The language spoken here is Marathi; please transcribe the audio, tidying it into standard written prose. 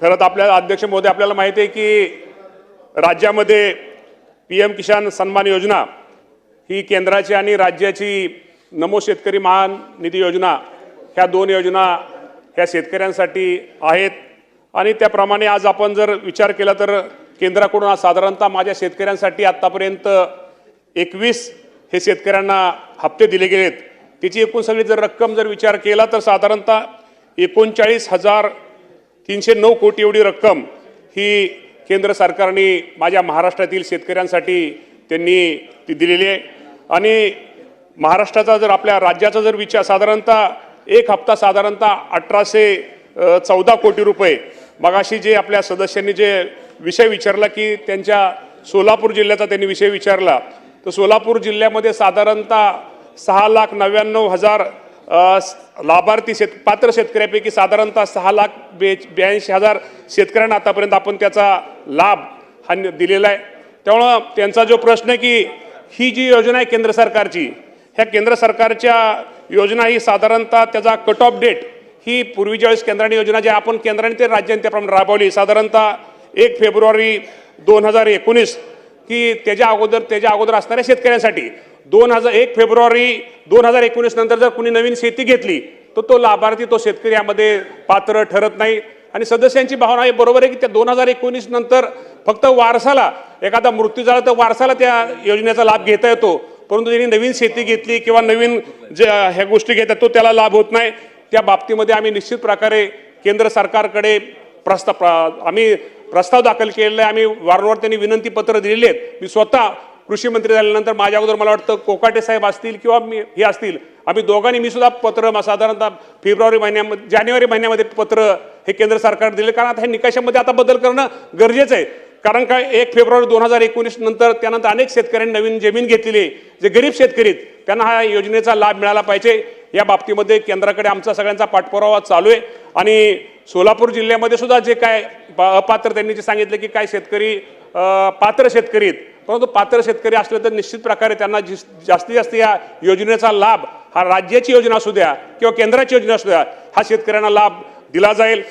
खरं तर आपल्या अध्यक्ष महोदय आपल्याला माहिती आहे की राज्यामध्ये PM किसान सन्मान योजना ही केंद्राची आणि राज्याची नमो शेतकरी महान निधी योजना ह्या दोन योजना ह्या शेतकऱ्यांसाठी आहेत। आणि त्याप्रमाणे आज आपण जर विचार केला तर केंद्राकडून साधारणतः माझ्या शेतकऱ्यांसाठी आतापर्यंत 21 हे शेतकऱ्यांना हप्ते दिले गेलेत। त्याची एकूण सगळी जर रक्कम जर विचार केला तर साधारणतः 39,309 कोटी एवढी रक्कम ही केंद्र सरकारने माझ्या महाराष्ट्रातील शेतकऱ्यांसाठी त्यांनी ती दिलेली आहे। आणि महाराष्ट्राचा जर आपल्या राज्याचा जर विचार साधारणतः एक हप्ता साधारणतः 1814 कोटी रुपये। मगाशी जे आपल्या सदस्यांनी जे विषय विचारला की त्यांच्या सोलापूर जिल्ह्याचा त्यांनी विषय विचारला तर सोलापूर जिल्ह्यामध्ये साधारणतः 6,99,000 लाभार्थी पात्र शेतकऱ्यांपैकी साधारणतः 6,82,000 शेतकऱ्यांना आतापर्यंत आपण त्याचा लाभ हा दिलेला आहे। त्यामुळे त्यांचा जो प्रश्न आहे की ही जी योजना आहे केंद्र सरकारची ह्या केंद्र सरकारच्या योजना ही साधारणतः त्याचा कट ऑफ डेट ही पूर्वीच्या वेळेस केंद्राने योजना जी आपण केंद्राने ते राज्याने त्याप्रमाणे राबवली साधारणतः 1 फेब्रुवारी 2019 की त्याच्या अगोदर असणाऱ्या शेतकऱ्यांसाठी 1 फेब्रुवारी 2019 नंतर जर कुणी नवीन शेती घेतली तर तो लाभार्थी तो शेतकरी यामध्ये पात्र ठरत नाही। आणि सदस्यांची भावना आहे बरोबर आहे की त्या 2019 नंतर फक्त वारसाला एखादा मृत्यू झाला तर वारसाला त्या योजनेचा लाभ घेता येतो, परंतु ज्यांनी नवीन शेती घेतली किंवा नवीन ह्या गोष्टी घेतात तो त्याला लाभ होत नाही। त्या बाबतीमध्ये आम्ही निश्चित प्रकारे केंद्र सरकारकडे प्रस्ताव दाखल केलेला आहे। आम्ही वारंवार त्यांनी विनंती पत्र दिलेली आहेत। मी स्वतः कृषी मंत्री झाल्यानंतर माझ्या अगोदर मला वाटतं कोकाटे साहेब असतील किंवा हे असतील आम्ही दोघांनी मी सुद्धा पत्र साधारणतः जानेवारी महिन्यामध्ये पत्र हे केंद्र सरकार दिले, कारण आता हे निकषामध्ये आता बदल करणं गरजेचं आहे। कारण काय 1 फेब्रुवारी 2019 नंतर त्यानंतर अनेक शेतकऱ्यांनी नवीन जमीन घेतलेली जे गरीब शेतकरी आहेत त्यांना हा योजनेचा लाभ मिळाला पाहिजे। या बाबतीमध्ये केंद्राकडे आमचा सगळ्यांचा पाठपुरावा चालू आहे। आणि सोलापूर जिल्ह्यामध्ये सुद्धा जे काय अपात्र त्यांनी जे सांगितलं की काय शेतकरी पात्र शेतकरी आहेत, परंतु पात्र शेतकरी असले तर निश्चित प्रकारे त्यांना जास्तीत जास्त या योजनेचा लाभ हा राज्याची योजना असू द्या किंवा केंद्राची योजना असू द्या हा शेतकऱ्यांना लाभ दिला जाईल।